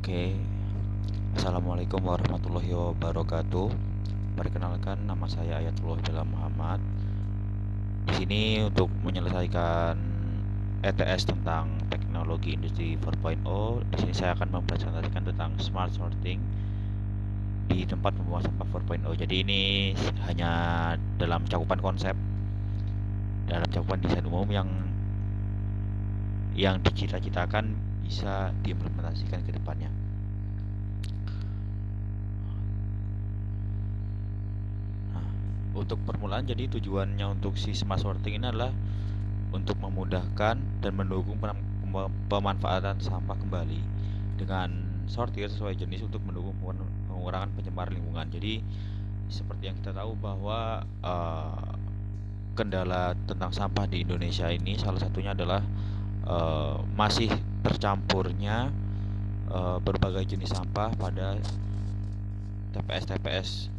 Oke, Assalamualaikum warahmatullahi wabarakatuh. Perkenalkan, nama saya Ayatullah Bella Muhammad. Di sini untuk menyelesaikan ETS tentang teknologi industri 4.0. Di sini saya akan mempresentasikan tentang smart sorting di tempat pembuangan sampah 4.0. Jadi ini hanya dalam cakupan konsep, dalam cakupan desain umum yang dicita-citakan bisa diimplementasikan ke depannya. Untuk permulaan, jadi tujuannya untuk si smart sorting ini adalah untuk memudahkan dan mendukung pemanfaatan sampah kembali dengan sortir sesuai jenis untuk mendukung pengurangan pencemaran lingkungan. Jadi seperti yang kita tahu bahwa kendala tentang sampah di Indonesia ini salah satunya adalah masih tercampurnya berbagai jenis sampah pada TPS-TPS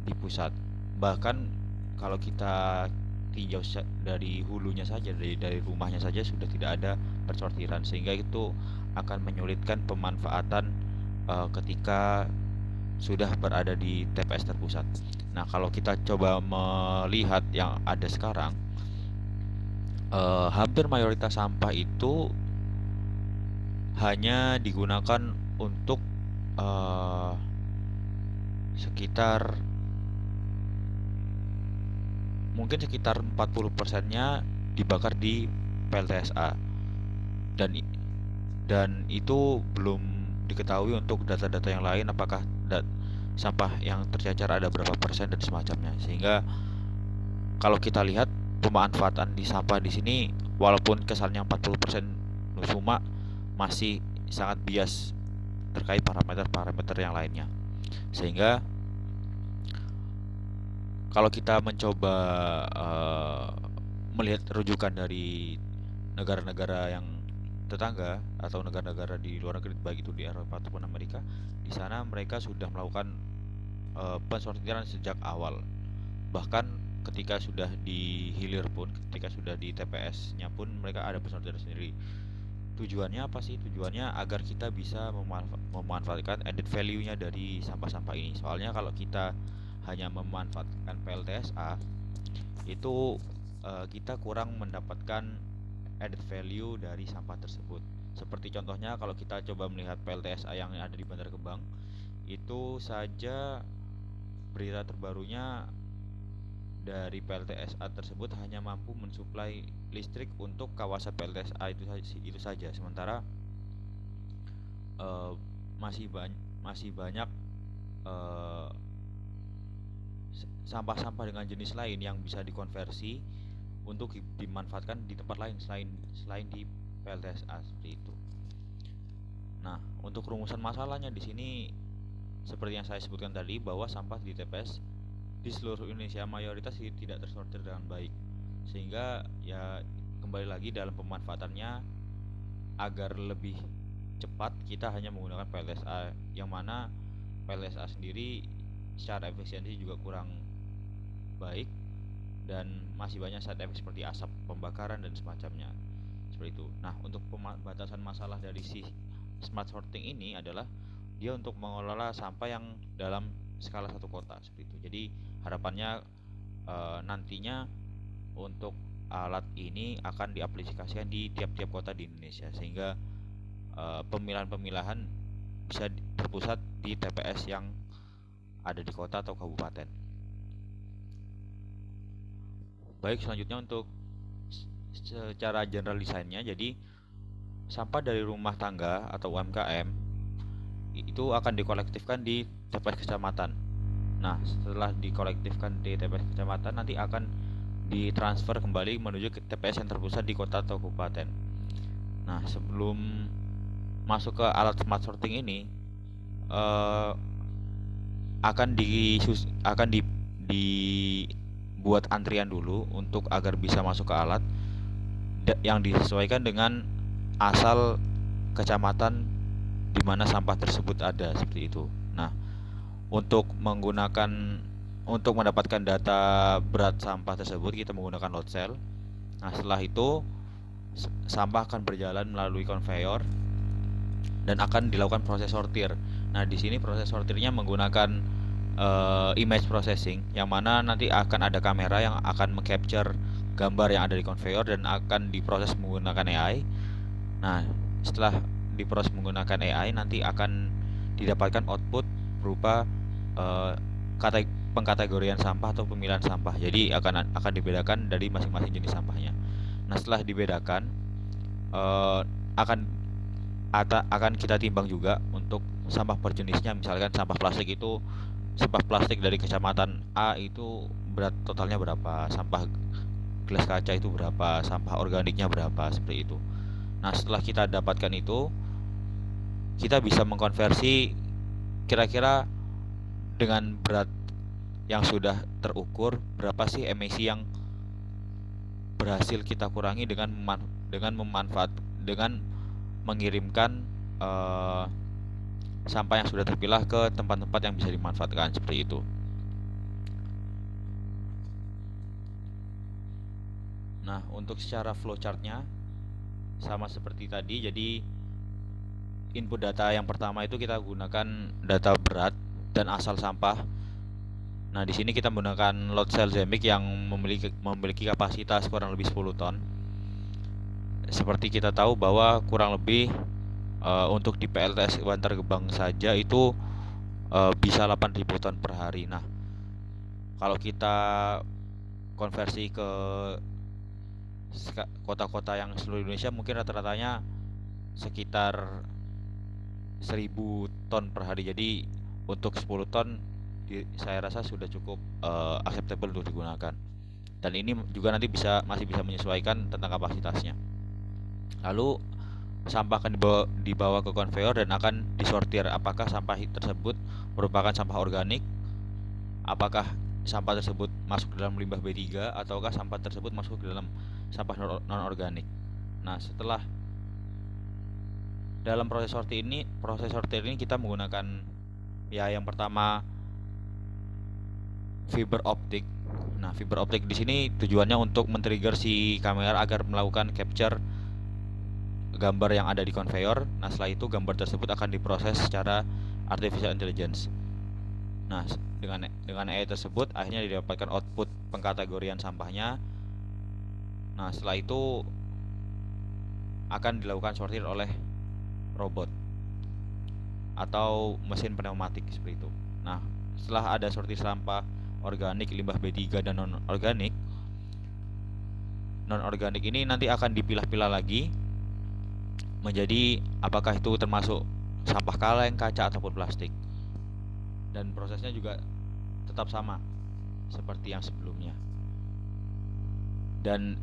di pusat. Bahkan kalau kita tinjau dari hulunya saja, dari rumahnya saja sudah tidak ada persortiran, sehingga itu akan menyulitkan pemanfaatan ketika sudah berada di TPS terpusat. Nah, kalau kita coba melihat yang ada sekarang, hampir mayoritas sampah itu hanya digunakan untuk sekitar 40%-nya dibakar di PLTSA, dan itu belum diketahui untuk data-data yang lain apakah sampah yang tercecer ada berapa persen dan semacamnya. Sehingga kalau kita lihat pemanfaatan di sampah di sini, walaupun kesannya 40% cuma masih sangat bias terkait parameter-parameter yang lainnya. Sehingga kalau kita mencoba melihat rujukan dari negara-negara yang tetangga atau negara-negara di luar negeri, baik itu di Eropa ataupun Amerika, di sana mereka sudah melakukan pensortiran sejak awal. Bahkan ketika sudah di hilir pun, ketika sudah di TPS-nya pun mereka ada pensortiran sendiri. Tujuannya apa sih? Tujuannya agar kita bisa memanfaatkan added value-nya dari sampah-sampah ini. Soalnya kalau kita hanya memanfaatkan PLTSA, itu kita kurang mendapatkan added value dari sampah tersebut. Seperti contohnya kalau kita coba melihat PLTSA yang ada di Bantar Gebang, itu saja berita terbarunya dari PLTSA tersebut hanya mampu mensuplai listrik untuk kawasan PLTSA itu saja. Sementara masih banyak sampah-sampah dengan jenis lain yang bisa dikonversi untuk dimanfaatkan di tempat lain selain di PLTSA seperti itu. Nah, untuk rumusan masalahnya di sini seperti yang saya sebutkan tadi, bahwa sampah di TPS di seluruh Indonesia mayoritas tidak tersortir dengan baik. Sehingga ya kembali lagi dalam pemanfaatannya, agar lebih cepat kita hanya menggunakan PLTSA, yang mana PLTSA sendiri secara efisiensi juga kurang baik dan masih banyak side effect seperti asap pembakaran dan semacamnya seperti itu. Nah, untuk pembatasan masalah dari si smart sorting ini adalah dia untuk mengelola sampah yang dalam skala satu kota seperti itu. Jadi harapannya nantinya untuk alat ini akan diaplikasikan di tiap-tiap kota di Indonesia, sehingga pemilahan-pemilahan bisa terpusat di TPS yang ada di kota atau kabupaten. Baik, selanjutnya untuk secara general desainnya, jadi sampah dari rumah tangga atau UMKM itu akan dikolektifkan di TPS kecamatan. Nah, setelah dikolektifkan di TPS kecamatan, nanti akan ditransfer kembali menuju ke TPS yang terpusat di kota atau kabupaten. Nah, sebelum masuk ke alat smart sorting ini, akan dibuat antrian dulu untuk agar bisa masuk ke alat yang disesuaikan dengan asal kecamatan di mana sampah tersebut ada seperti itu. Nah, untuk mendapatkan data berat sampah tersebut, kita menggunakan load cell. Nah, setelah itu sampah akan berjalan melalui konveyor dan akan dilakukan proses sortir. Nah, di sini proses sortirnya menggunakan image processing, yang mana nanti akan ada kamera yang akan mengcapture gambar yang ada di conveyor dan akan diproses menggunakan AI. Nah, setelah diproses menggunakan AI, nanti akan didapatkan output berupa pengkategorian sampah atau pemilihan sampah. Jadi akan dibedakan dari masing-masing jenis sampahnya. Nah, setelah dibedakan akan kita timbang juga untuk sampah per jenisnya. Misalkan sampah plastik dari kecamatan A itu berat totalnya berapa, sampah gelas kaca itu berapa, sampah organiknya berapa, seperti itu. Nah, setelah kita dapatkan itu, kita bisa mengkonversi kira-kira dengan berat yang sudah terukur, berapa sih emisi yang berhasil kita kurangi dengan mengirimkan sampah yang sudah terpilah ke tempat-tempat yang bisa dimanfaatkan, seperti itu. Nah, untuk secara flowchartnya sama seperti tadi. Jadi input data yang pertama itu kita gunakan data berat dan asal sampah. Nah, di sini kita menggunakan load cell Zemic yang memiliki kapasitas kurang lebih 10 ton. Seperti kita tahu bahwa kurang lebih untuk di PLTS Bantar Gebang saja itu bisa 8.000 ton per hari. Nah, kalau kita konversi ke kota-kota yang seluruh Indonesia, mungkin rata-ratanya sekitar 1000 ton per hari. Jadi untuk 10 ton saya rasa sudah cukup acceptable untuk digunakan. Dan ini juga nanti masih bisa menyesuaikan tentang kapasitasnya. Lalu sampah akan dibawa ke konveyor dan akan disortir. Apakah sampah tersebut merupakan sampah organik? Apakah sampah tersebut masuk ke dalam limbah B3 ataukah sampah tersebut masuk ke dalam sampah non-organik? Nah, setelah dalam proses sortir ini kita menggunakan yang pertama fiber optik. Nah, fiber optik di sini tujuannya untuk men-trigger si kamera agar melakukan capture gambar yang ada di conveyor. Nah, setelah itu gambar tersebut akan diproses secara artificial intelligence. Nah, dengan AI tersebut akhirnya didapatkan output pengkategorian sampahnya. Nah, setelah itu akan dilakukan sortir oleh robot atau mesin pneumatik, seperti itu. Nah, setelah ada sortir sampah organik, limbah B3 dan non-organik ini nanti akan dipilah-pilah lagi menjadi apakah itu termasuk sampah kaleng, kaca ataupun plastik. Dan prosesnya juga tetap sama seperti yang sebelumnya. Dan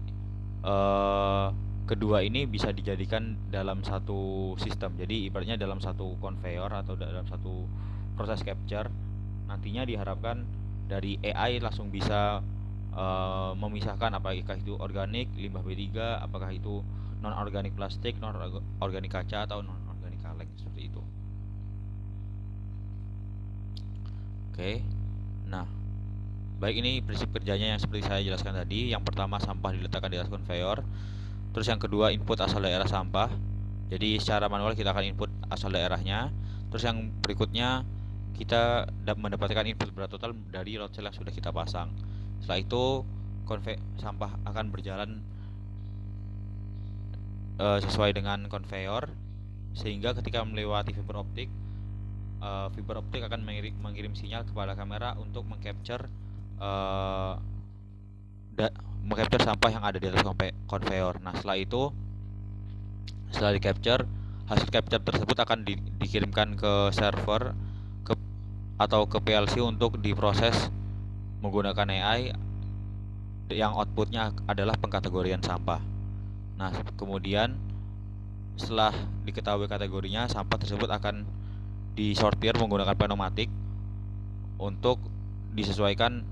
kedua ini bisa dijadikan dalam satu sistem. Jadi ibaratnya dalam satu conveyor atau dalam satu proses capture, nantinya diharapkan dari AI langsung bisa memisahkan apakah itu organik, limbah B3, apakah itu non-organik plastik, non-organik kaca atau non-organik kaleng, seperti itu. Oke. Nah, baik, ini prinsip kerjanya yang seperti saya jelaskan tadi. Yang pertama, sampah diletakkan di atas konveyor. Terus yang kedua, input asal daerah sampah. Jadi secara manual kita akan input asal daerahnya. Terus yang berikutnya, kita mendapatkan input berat total dari load cell yang sudah kita pasang. Setelah itu sampah akan berjalan sesuai dengan konveyor, sehingga ketika melewati fiber optik akan mengirim sinyal kepada kamera untuk mengcapture sampah yang ada di atas konveyor. Nah, setelah di capture, hasil capture tersebut akan dikirimkan ke server atau ke PLC untuk diproses menggunakan AI yang outputnya adalah pengkategorian sampah. Nah, kemudian setelah diketahui kategorinya, sampah tersebut akan disortir menggunakan pneumatik untuk disesuaikan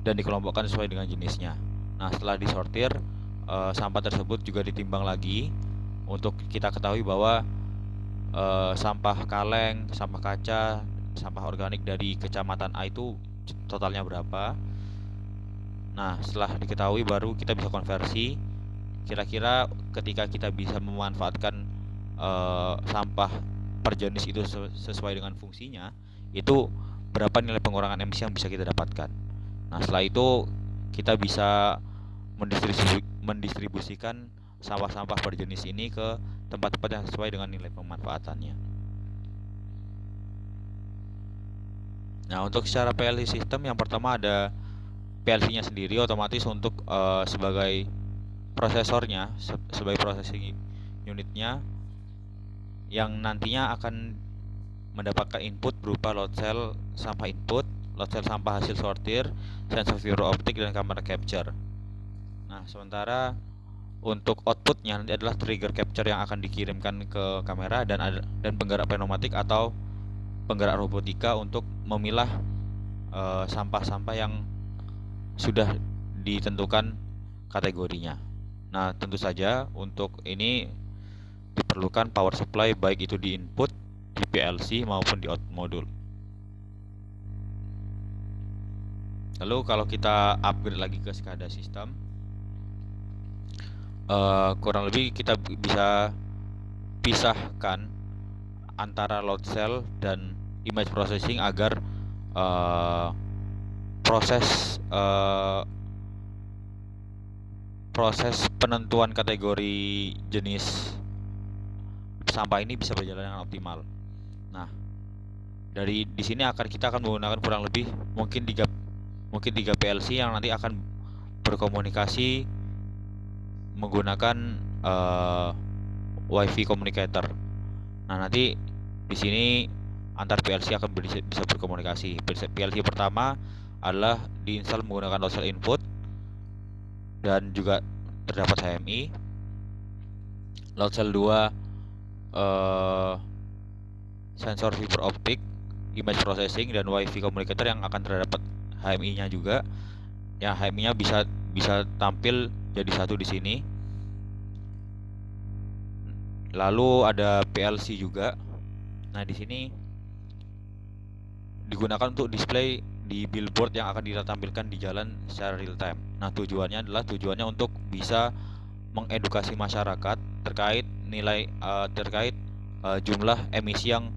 dan dikelompokkan sesuai dengan jenisnya. Nah, setelah disortir, sampah tersebut juga ditimbang lagi untuk kita ketahui bahwa sampah kaleng, sampah kaca, sampah organik dari kecamatan A itu totalnya berapa. Nah, setelah diketahui baru kita bisa konversi. Kira-kira ketika kita bisa memanfaatkan sampah per jenis itu sesuai dengan fungsinya, itu berapa nilai pengurangan emisi yang bisa kita dapatkan. Nah, setelah itu kita bisa mendistribusikan sampah-sampah per jenis ini ke tempat-tempat yang sesuai dengan nilai pemanfaatannya. Nah, untuk secara PLC sistem, yang pertama ada PLC-nya sendiri otomatis untuk sebagai prosesornya, sebagai processing unitnya, yang nantinya akan mendapatkan input berupa load cell sampah input, load cell sampah hasil sortir, sensor fiber optik, dan kamera capture. Nah, sementara untuk outputnya nanti adalah trigger capture yang akan dikirimkan ke kamera dan penggerak pneumatik atau penggerak robotika untuk memilah sampah-sampah yang sudah ditentukan kategorinya. Nah, tentu saja untuk ini diperlukan power supply baik itu di input, di PLC maupun di out modul. Lalu kalau kita upgrade lagi ke SCADA sistem, kurang lebih kita bisa pisahkan antara load cell dan image processing agar proses penentuan kategori jenis sampah ini bisa berjalan dengan optimal. Nah, di sini kita akan menggunakan kurang lebih mungkin 3 PLC yang nanti akan berkomunikasi menggunakan Wi-Fi communicator. Nah, nanti di sini antar PLC akan bisa berkomunikasi. PLC pertama adalah diinstal menggunakan load cell input dan juga terdapat HMI. Load cell 2 sensor fiber optik, image processing, dan Wi-Fi communicator yang akan terdapat HMI-nya juga. Ya, HMI-nya bisa tampil jadi satu di sini. Lalu ada PLC juga. Nah, di sini digunakan untuk display di billboard yang akan kita tampilkan di jalan secara real time. Nah, tujuannya untuk bisa mengedukasi masyarakat terkait jumlah emisi yang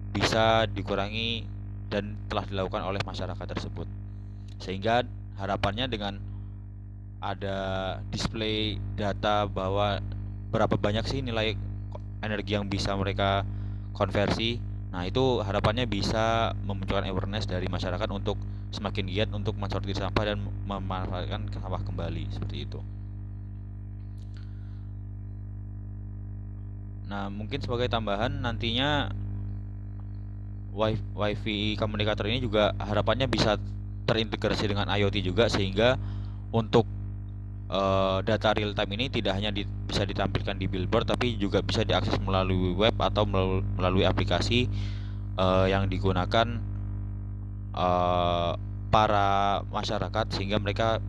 bisa dikurangi dan telah dilakukan oleh masyarakat tersebut. Sehingga harapannya dengan ada display data bahwa berapa banyak sih nilai energi yang bisa mereka konversi. Nah, itu harapannya bisa memunculkan awareness dari masyarakat untuk semakin giat untuk mensortir sampah dan memanfaatkan sampah kembali, seperti itu. Nah, mungkin sebagai tambahan nantinya Wi-Fi communicator ini juga harapannya bisa terintegrasi dengan IoT juga, sehingga untuk data real time ini tidak hanya bisa ditampilkan di billboard, tapi juga bisa diakses melalui web atau melalui aplikasi yang digunakan para masyarakat, sehingga mereka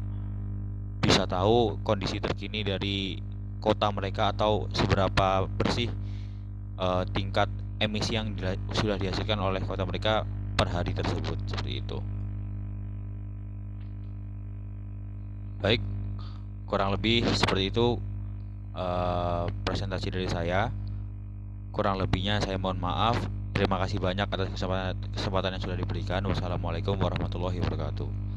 bisa tahu kondisi terkini dari kota mereka atau seberapa bersih tingkat emisi yang sudah dihasilkan oleh kota mereka per hari tersebut, seperti itu. Baik, kurang lebih seperti itu presentasi dari saya. Kurang lebihnya saya mohon maaf. Terima kasih banyak atas kesempatan yang sudah diberikan. Wassalamualaikum warahmatullahi wabarakatuh.